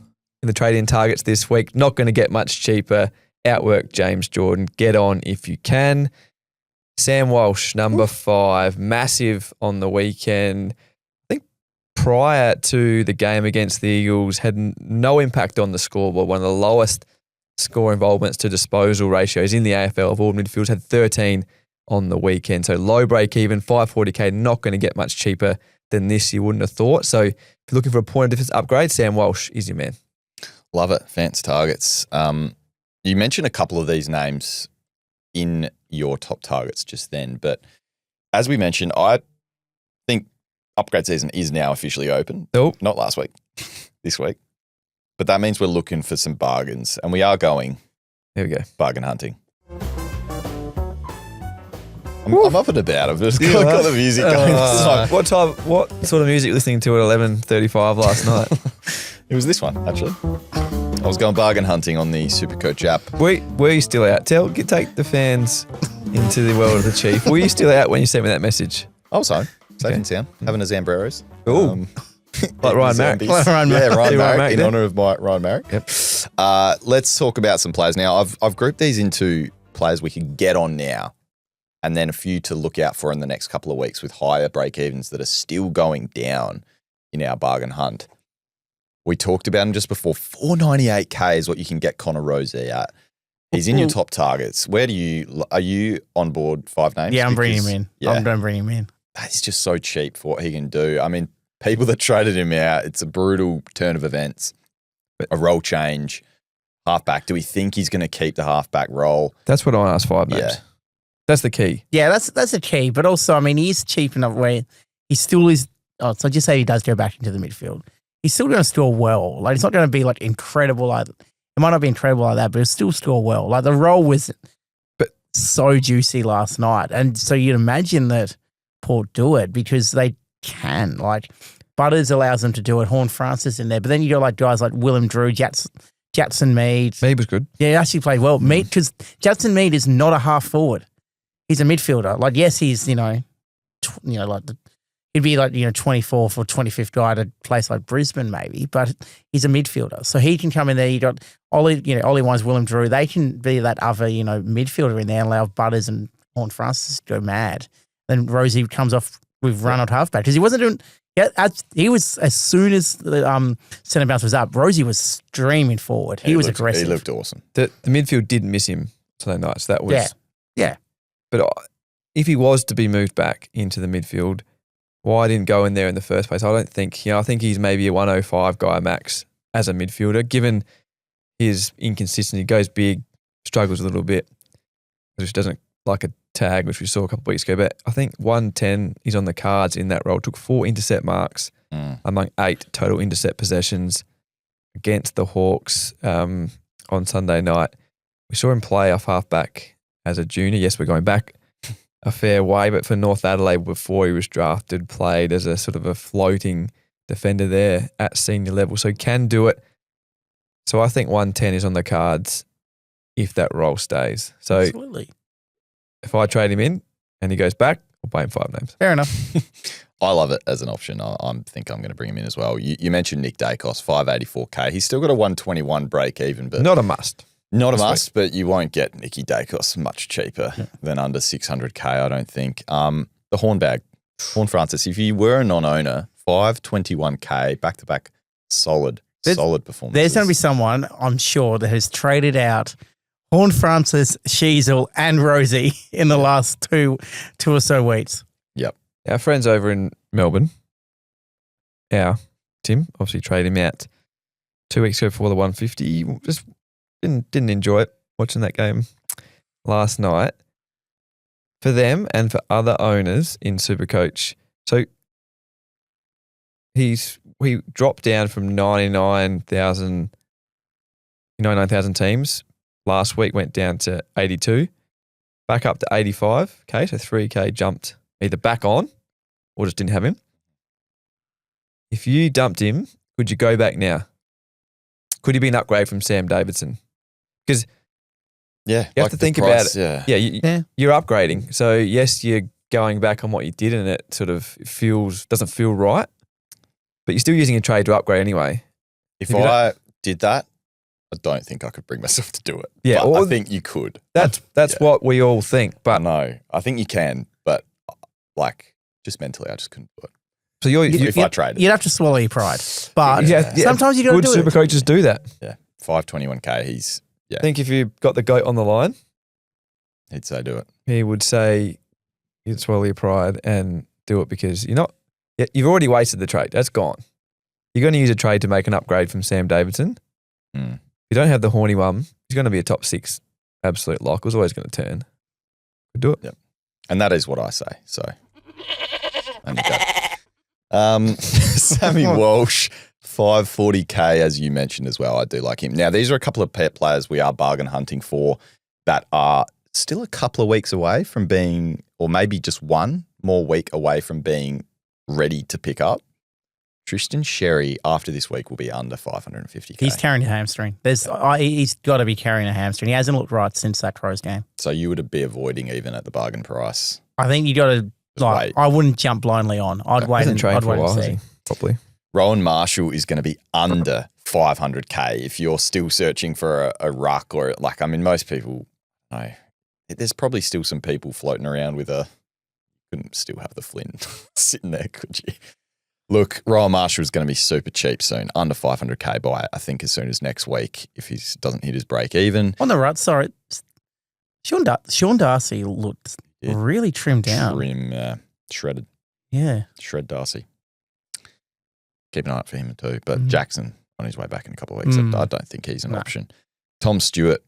in the trade-in targets this week. Not going to get much cheaper. Outwork James Jordan. Get on if you can. Sam Walsh, number 5. Massive on the weekend. I think prior to the game against the Eagles, had no impact on the scoreboard. One of the lowest score involvements to disposal ratios in the AFL of all midfields. Had 13 on the weekend. So low break even, 540K. Not going to get much cheaper than this, you wouldn't have thought. So if you're looking for a point of difference upgrade, Sam Walsh is your man. Love it. Phants targets. You mentioned a couple of these names in your top targets just then, but as we mentioned, I think upgrade season is now officially open. Nope. Not last week, this week. But that means we're looking for some bargains, and we are going bargain hunting. I'm up and about. I've just got the music going. What sort of music were you listening to at 11:35 last night? It was this one, actually. I was going bargain hunting on the SuperCoach app. Were you still out? Take the fans into the world of the Chief. Were you still out when you sent me that message? I was home. Safe and sound. Having a Zambreros. Ooh. Like Ryan Marrick. Ryan Marrick, in yeah. honour of Ryan Marrick. Yep. Let's talk about some players now. I've grouped these into players we can get on now, and then a few to look out for in the next couple of weeks with higher break-evens that are still going down in our bargain hunt. We talked about him just before. 498K is what you can get Connor Rosie at. He's in your top targets. Are you on board 5 names? Yeah, I'm bringing him in. Yeah, I'm bringing him in. He's just so cheap for what he can do. I mean, people that traded him out, it's a brutal turn of events. A role change. Halfback. Do we think he's going to keep the halfback role? That's what I asked 5 names. Yeah. That's the key. Yeah, that's the key. But also, I mean, he is cheap enough where he still is. So just say he does go back into the midfield. He's still going to score well. Like, it's not going to be like incredible. Like, it might not be incredible like that, but it'll still score well. Like, the role was so juicy last night. And so you'd imagine that Port do it because they can. Like, Butters allows them to do it. Horn Francis in there. But then you got like guys like Willem Drew, Jatson Mead. Mead was good. Yeah, he actually played well. Mead, because Jatson Mead is not a half forward. He's a midfielder. Like, yes, he's, he's he'd be like, 24th or 25th guy at a place like Brisbane maybe, but he's a midfielder. So he can come in there. You got Ollie, Ollie Wines, Willem Drew. They can be that other, midfielder in there and allow Butters and Horn Francis to go mad. Then Rosie comes off with run on halfback because he wasn't doing. Yeah, he was as soon as the centre bounce was up, Rosie was streaming forward. He was aggressive. He looked awesome. The midfield didn't miss him today night. So that was yeah. But if he was to be moved back into the midfield, why didn't go in there in the first place? I don't think. I think he's maybe a 105 guy max as a midfielder, given his inconsistency. He goes big, struggles a little bit, which doesn't like a tag, which we saw a couple of weeks ago. But I think 110 is on the cards in that role. Took 4 intercept marks among 8 total intercept possessions against the Hawks on Sunday night. We saw him play off halfback as a junior. Yes, we're going back a fair way, but for North Adelaide before he was drafted, played as a sort of a floating defender there at senior level. So he can do it. So I think 110 is on the cards if that role stays. So Absolutely. If I trade him in and he goes back, I'll play him 5 names. Fair enough. I love it as an option. I think I'm going to bring him in as well. You mentioned Nick Dacos, 584K. He's still got a 121 break even, but not a must. Not a must, but you won't get Nicky Dacos much cheaper than under 600K, I don't think. The Horn Francis, if you were a non-owner, 521K, back-to-back solid performance. There's going to be someone, I'm sure, that has traded out Horn Francis, Sheasel and Rosie in the last two or so weeks. Yep. Our friends over in Melbourne, Tim, obviously traded him out 2 weeks ago for the 150. Just didn't enjoy it watching that game last night. For them and for other owners in SuperCoach, so he dropped down from 99,000 teams. Last week went down to 82, back up to 85K, so 3K jumped either back on or just didn't have him. If you dumped him, could you go back now? Could he be an upgrade from Sam Davidson? Because you have to think about it. You're upgrading. So yes, you're going back on what you did and it sort of doesn't feel right, but you're still using a trade to upgrade anyway. If I did that, I don't think I could bring myself to do it. Yeah, but I think you could. That's what we all think. But no, I think you can. But just mentally, I just couldn't do it. So if I traded, you'd have to swallow your pride. But sometimes you got to do it. Good super coaches do that. Yeah, 521K. I think if you got the GOAT on the line, he'd say do it. He would say you'd swallow your pride and do it because you've already wasted the trade. That's gone. You're going to use a trade to make an upgrade from Sam Davidson. If you don't have the horny one, he's going to be a top 6 absolute lock. It was always going to turn. Do it. Yep. And that is what I say. So, there you go. Sammy Walsh, 540K, as you mentioned as well. I do like him. Now, these are a couple of pet players we are bargain hunting for that are still a couple of weeks away from being, or maybe just one more week away from being ready to pick up. Tristan Sherry, after this week, will be under 550K. He's carrying a hamstring. He's got to be carrying a hamstring. He hasn't looked right since that Crows game. So you would be avoiding even at the bargain price. I think you got to wait. I wouldn't jump blindly on. I'd wait and see. Probably. Rowan Marshall is going to be under 500K if you're still searching for a ruck or most people, there's probably still some people floating around with couldn't still have the Flynn sitting there, could you? Look, Rowan Marshall is going to be super cheap soon, under 500K by, I think, as soon as next week if he doesn't hit his break even. On the right, sorry, Sean Darcy looked really trimmed down. Shredded. Yeah. Shred Darcy. Keep an eye out for him too. But Jackson on his way back in a couple of weeks. I don't think he's an option. Tom Stewart.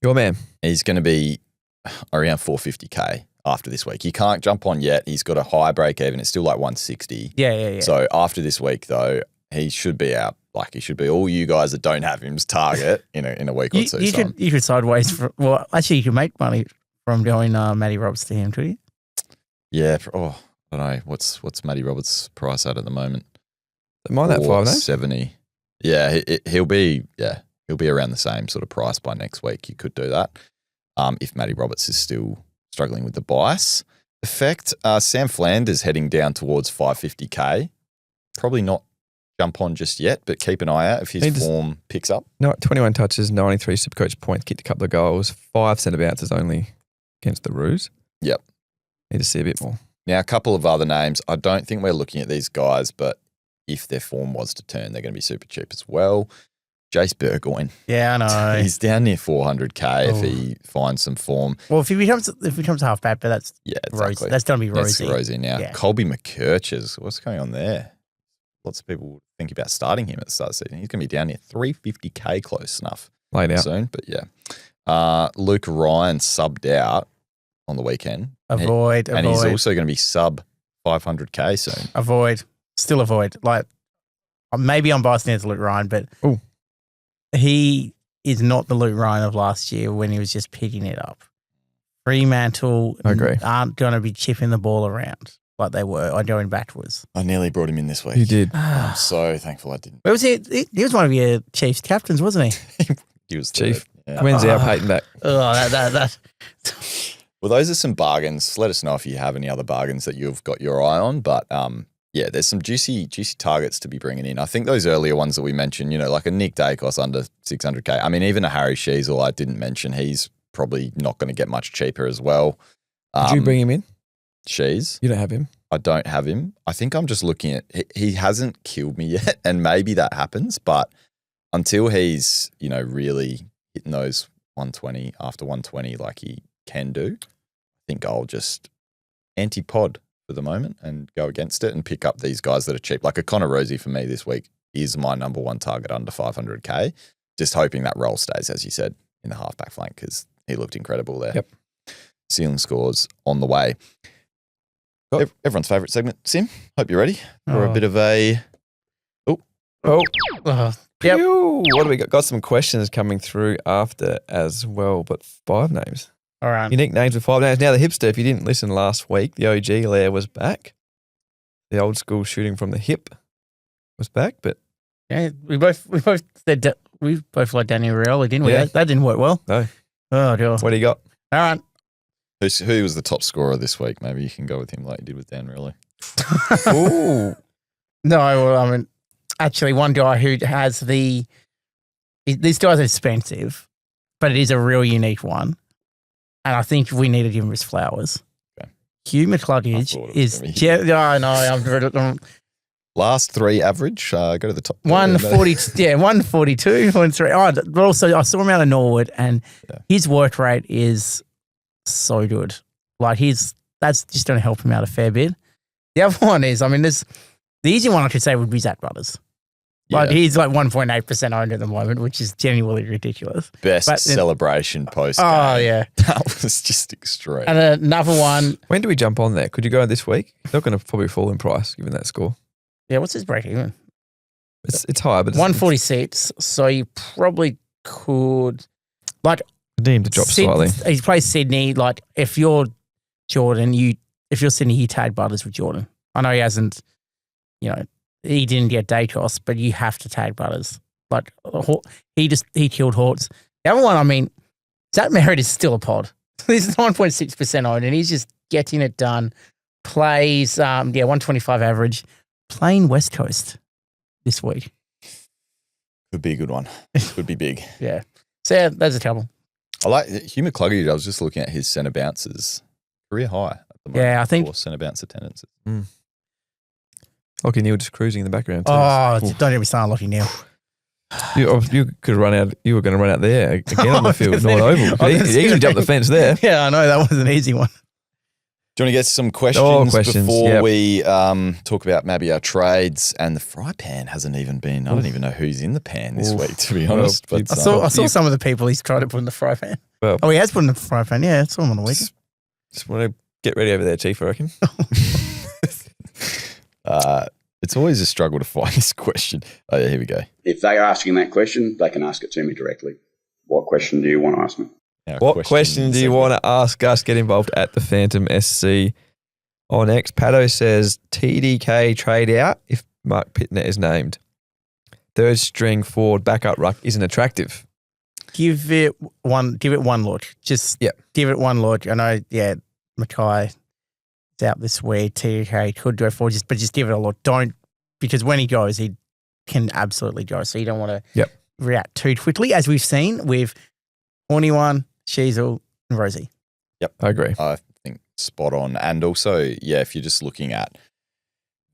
Your man. He's going to be around 450K. After this week. You can't jump on yet. He's got a high break even. It's still like 160. Yeah. So after this week, though, he should be out. He should be all you guys that don't have him's target in a week or two. You could sideways. Actually, you could make money from going Matty Roberts to him, could you? Yeah. I don't know. What's Matty Roberts' price at the moment? Mind that 5 names? 70. Yeah, he'll be around the same sort of price by next week. You could do that if Matty Roberts is still struggling with the bias. Effect, Sam Flanders heading down towards 550k. Probably not jump on just yet, but keep an eye out if his form picks up. No, 21 touches, 93 Supercoach points, kicked a couple of goals, 5 centre bounces only against the Roos. Yep. Need to see a bit more. Now, a couple of other names. I don't think we're looking at these guys, but if their form was to turn, they're going to be super cheap as well. Jace Burgoyne. Yeah, I know. He's down near 400k if he finds some form. Well, if he becomes half back, but that's exactly. That's going to be rosy. That's rosy now. Yeah. Colby McKerches. What's going on there? Lots of people think about starting him at the start of the season. He's going to be down near 350k close enough. Laid out. Soon, but yeah. Luke Ryan subbed out on the weekend. Avoid. And he's also going to be sub 500k soon. Still avoid. Like, maybe I'm biased against Luke Ryan, but he is not the Luke Ryan of last year when he was just picking it up. Fremantle aren't going to be chipping the ball around like they were or going backwards. I nearly brought him in this week. You did. I'm so thankful I didn't. Where was he? He was one of your Chiefs captains, wasn't he? He was Chief. Yeah. When's our Peyton back? Oh, that. Well, those are some bargains. Let us know if you have any other bargains that you've got your eye on. But yeah, there's some juicy targets to be bringing in. I think those earlier ones that we mentioned, like a Nick Dacos under 600k. I mean, even a Harry Sheasel I didn't mention. He's probably not going to get much cheaper as well. Did you bring him in? Shees. You don't have him? I don't have him. I think I'm just looking at he hasn't killed me yet, and maybe that happens. But until he's really hitting those 120 after 120 like he can do, I think I'll just anti-pod for the moment and go against it and pick up these guys that are cheap. Like a Connor Rosie for me this week is my number one target under 500k. Just hoping that role stays, as you said, in the halfback flank because he looked incredible there. Yep. Ceiling scores on the way. Everyone's favourite segment, Sim. Hope you're ready for a bit of a... Yep. What do we got? Got some questions coming through after as well, but 5 names. All right. Unique names with 5 names. Now, the hipster, if you didn't listen last week, the OG Lair was back. The old school shooting from the hip was back, but... Yeah, we both said we both like Daniel Rioli, didn't we? Yeah. That didn't work well. No. Oh, dear. What do you got? All right. Who was the top scorer this week? Maybe you can go with him like you did with Dan, really. Ooh. No, well, I mean, actually, one guy who has these guys are expensive, but it is a real unique one. And I think we need to give him his flowers. Okay. Hugh McCluggage is... I know. I'm Last 3 average. Go to the top. 140, 142, 143. Oh, but also, I saw him out of Norwood, and his work rate is so good. Like, that's just going to help him out a fair bit. The other one is, I mean, the easy one I could say would be Zach Brothers. Like, he's like 1.8% owned at the moment, which is genuinely ridiculous. Best celebration post. Oh, yeah. That was just extreme. And another one. When do we jump on there? Could you go this week? They're going to probably fall in price given that score. Yeah, what's his break even? It's high, but 146. So you probably could, like, need him to drop slightly. He plays Sydney. Like, if you're Jordan, if you're Sydney, you tag Butters with Jordan. I know he hasn't, he didn't get Dacos, but you have to tag Butters. Like, he killed Hortz. The other one, I mean, Zach Merritt is still a pod. He's 9.6% owned, and he's just getting it done. Plays, 125 average. Playing West Coast this week. Could be a good one. Could be big. Yeah. So, yeah, there's a couple. I like Hugh McCluggage. I was just looking at his centre bounces. Career high at the moment. Yeah, I think. For centre bounce attendances. Lockie Neal just cruising in the background too. Oh, don't get me started on Lockie Neal. You could run out. You were going to run out there again on the field, not oval. He easily jumped the fence there. Yeah, I know. That was an easy one. Do you want to get some questions before we talk about maybe our trades? And the fry pan hasn't even been. I don't even know who's in the pan this week, to be honest. But I saw some of the people he's tried to put in the fry pan. Well, he has put in the fry pan. Yeah, I saw him on the week. Just want to get ready over there, Chief, I reckon. It's always a struggle to find this question. Oh, yeah, here we go. If they are asking that question, they can ask it to me directly. What question do you want to ask me? What question do you want to ask us? Get involved at the Phantom SC on X. Pato says TDK trade out if Mark Pittner is named. Third string forward backup ruck isn't attractive. Give it one look. Just give it one look. I know, Mackay is out this week. TK could go forward, but just give it a look. Don't, because when he goes, he can absolutely go. So you don't want to react too quickly, as we've seen with Horny One, Sheasel, and Rosie. Yep, I agree. I think spot on. And also, if you're just looking at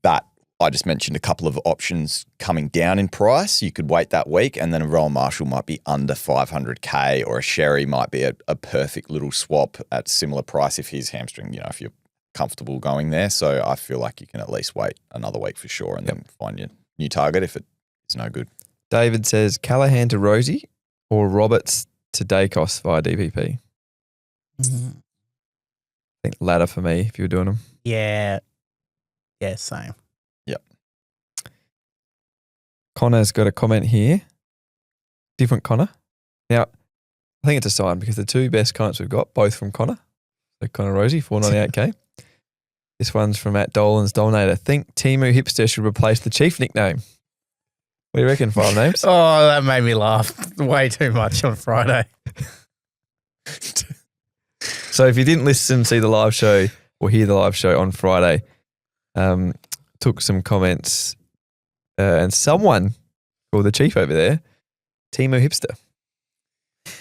that, I just mentioned a couple of options coming down in price. You could wait that week, and then a Royal Marshall might be under 500K, or a Sherry might be a perfect little swap at similar price if he's hamstring, if you're comfortable going there. So I feel like you can at least wait another week for sure, and then find your new target if it's no good. David says Callahan to Rosie or Roberts to Dacos via DPP. Mm-hmm. I think latter for me if you were doing them. Yeah. Yeah, same. Yep. Connor's got a comment here. Different Connor. Now, I think it's a sign because the two best comments we've got, both from Connor. So Connor Rosie, 498K. This one's from @Dolan's Dominator. Think Temu Hipster should replace the Chief nickname. What do you reckon, 5 names? Oh, that made me laugh way too much on Friday. So if you didn't listen, see the live show or hear the live show on Friday, took some comments and someone called the Chief over there, Temu Hipster.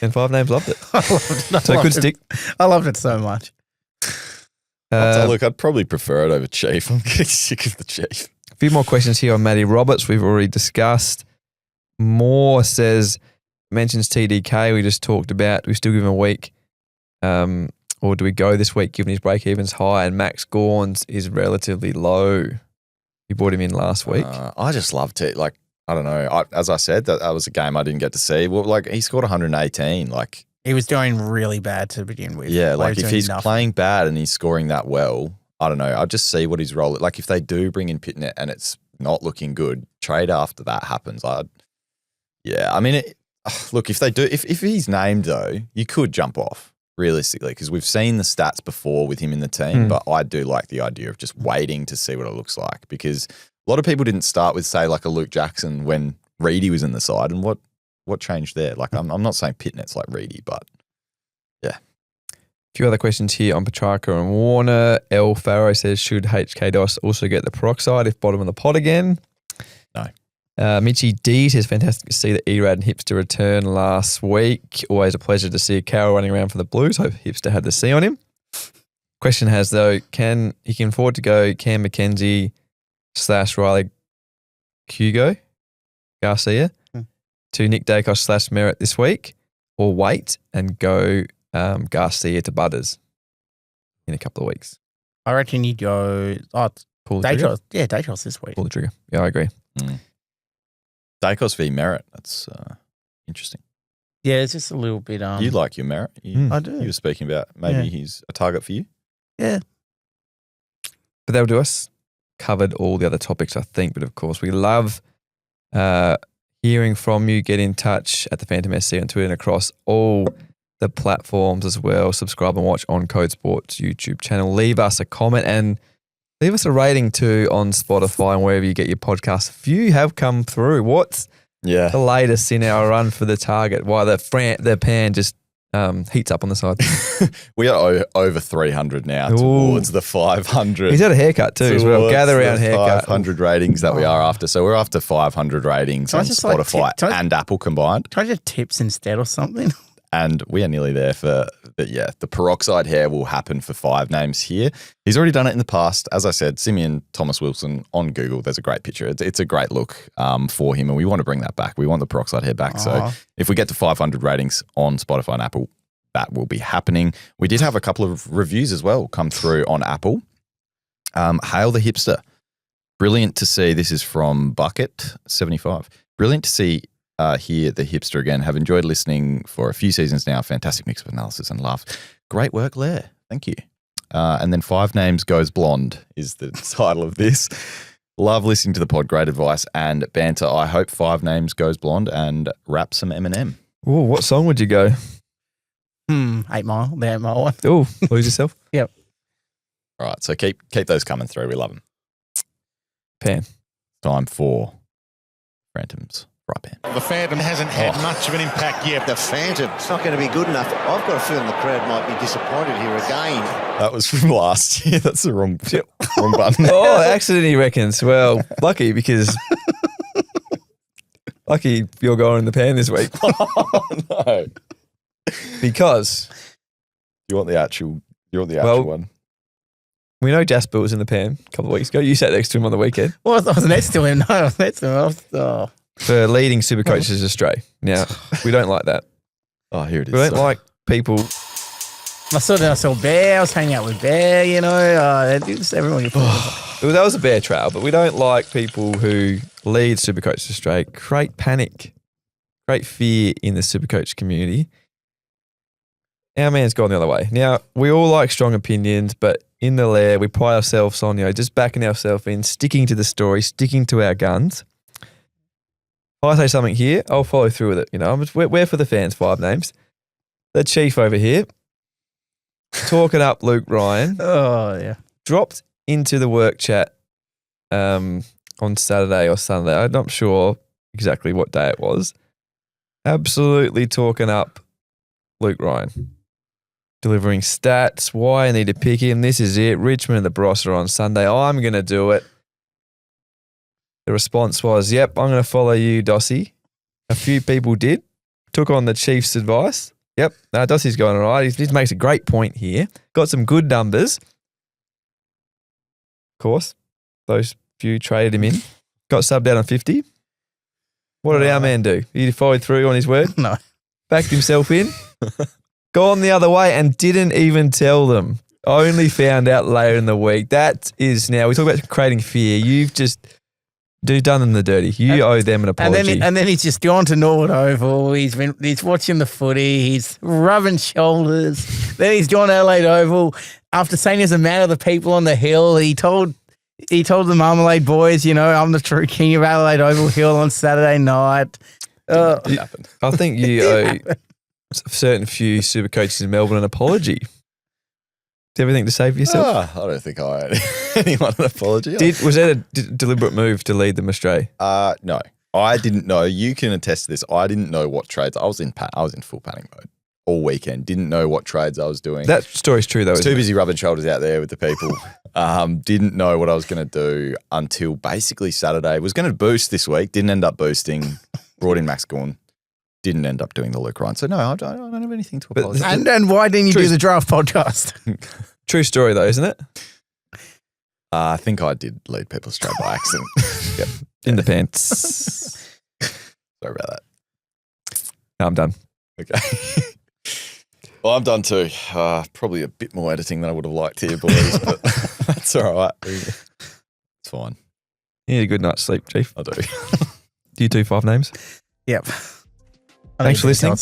And 5 names loved it. I loved it. So it could stick. I loved it so much. Look, I'd probably prefer it over Chief. I'm getting sick of the Chief. A few more questions here on Matty Roberts. We've already discussed. Moore mentions TDK. We just talked about. We still give him a week. Or do we go this week given his break-even's high and Max Gawn's is relatively low? You brought him in last week. I just loved it. Like, I don't know. As I said, that was a game I didn't get to see. Well, like, he scored 118. Like, he was doing really bad to begin with. Yeah, like if he's playing bad and he's scoring that well, I don't know. I'll just see what his role is. Like, if they do bring in Pitnet and it's not looking good, trade after that happens. I mean, look, if they do, if he's named though, you could jump off realistically because we've seen the stats before with him in the team. But I do like the idea of just waiting to see what it looks like because a lot of people didn't start with, say, like a Luke Jackson when Reedy was in the side, and what changed there? Like, I'm not saying Pitnet's like Reedy, but yeah. A few other questions here on Petracca and Warner. L. Farrow says, should HK DOS also get the peroxide if bottom of the pot again? No. Mitchie D says, fantastic to see that Erad and Hipster return last week. Always a pleasure to see Carroll running around for the Blues. Hope Hipster had the C on him. Question has, though, can afford to go Cam McKenzie / Riley Hugo Garcia to Nick Dacos / Merritt this week, or wait and go Garcia to Butters in a couple of weeks? I reckon you'd go pull the trigger. Dacos this week. Pull the trigger. Yeah, I agree. Dacos v Merritt. That's interesting. Yeah, it's just a little bit. You like your Merritt. I do. You were speaking about maybe he's a target for you. Yeah. But that'll do us. Covered all the other topics, I think. But of course, we love hearing from you. Get in touch at the Phantom SC on Twitter and across all the platforms as well. Subscribe and watch on Code Sports YouTube channel. Leave us a comment and leave us a rating too on Spotify and wherever you get your podcasts. A few have come through. What's the latest in our run for the target? Why the pan just heats up on the side. We are over 300 now towards the 500. He's had a haircut too as well. Gather around haircut. 500 ratings that we are after. So we're after 500 ratings on Spotify and Apple combined. Can I just tips instead or something? And we are nearly there for the peroxide hair will happen for 5 names here. He's already done it in the past. As I said, Simeon Thomas Wilson on Google. There's a great picture. It's a great look for him, and we want to bring that back. We want the peroxide hair back. So if we get to 500 ratings on Spotify and Apple, that will be happening. We did have a couple of reviews as well come through on Apple. Hail the Hipster. Brilliant to see. This is from Bucket75. Brilliant to see here the Hipster again. Have enjoyed listening for a few seasons now. Fantastic mix of analysis and laugh. Great work, Lair. Thank you. And then 5 names goes blonde is the title of this. Love listening to the pod. Great advice and banter. I hope 5 names goes blonde and rap some Eminem. Oh, what song would you go? 8 Mile. The 8 Mile one. Oh, lose yourself? Yep. All right. So keep those coming through. We love them. Pan. Time for Phantoms Right band. The Phantom hasn't had much of an impact yet. The Phantom's not going to be good enough. I've got a feeling the crowd might be disappointed here again. That was from last year. That's the wrong button. Oh, accident, he reckons. Well, lucky because you're going in the pan this week. No. Because You want the actual one. we know Jasper was in the pan a couple of weeks ago. You sat next to him on the weekend Well, I was next to him. No, I was next to him. for leading Supercoaches astray. Now, we don't like that. Oh, here it is. We don't like people. I saw Bear. I was hanging out with Bear, you know. Just everyone you Well, that was a bear trail, but we don't like people who lead Supercoaches astray, create panic, create fear in the Supercoach community. Our man's gone the other way. Now, we all like strong opinions, but in the Lair, we pride ourselves on, just backing ourselves in, sticking to the story, sticking to our guns. If I say something here, I'll follow through with it. We're for the fans, 5 names. The chief over here, talking up Luke Ryan. Oh, yeah. Dropped into the work chat on Saturday or Sunday. I'm not sure exactly what day it was. Absolutely talking up Luke Ryan. Delivering stats, why I need to pick him. This is it. Richmond and the Bros are on Sunday. I'm going to do it. The response was, yep, I'm going to follow you, Dossie. A few people did. Took on the Chiefs' advice. Yep, Dossie's going all right. He makes a great point here. Got some good numbers. Of course, those few traded him in. Got subbed out on 50. What did our man do? He followed through on his word? No. Backed himself in? Gone the other way and didn't even tell them. Only found out later in the week. That is now, we talk about creating fear. You've just done them the dirty. You owe them an apology. And then he's just gone to Norwood Oval. He's watching the footy. He's rubbing shoulders. Then he's gone to Adelaide Oval. After saying he's a man of the people on the hill, he told the Marmalade boys, I'm the true king of Adelaide Oval Hill on Saturday night. Happened. I think you owe a certain few super coaches in Melbourne an apology. Do you have anything to say for yourself? I don't think I owe anyone an apology. Was that a deliberate move to lead them astray? No, I didn't know. You can attest to this. I didn't know what trades. I was in full panic mode all weekend. Didn't know what trades I was doing. That story's true though. I was too busy rubbing shoulders out there with the people. Didn't know what I was going to do until basically Saturday. Was going to boost this week. Didn't end up boosting. Brought in Max Gorn. Didn't end up doing the Luke Ryan. So no, I don't have anything to apologise. And why didn't you do the draft podcast? True story though, isn't it? I think I did lead people astray by accident. Yep. In the pants. Sorry about that. No, I'm done. Okay. Well, I'm done too. Probably a bit more editing than I would have liked here, boys, but that's all right. It's fine. You need a good night's sleep, Chief. I do. Do you do 5 names? Yep. Thanks for listening.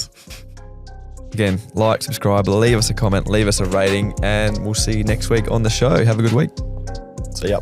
Again, like, subscribe, leave us a comment, leave us a rating, and we'll see you next week on the show. Have a good week. See ya.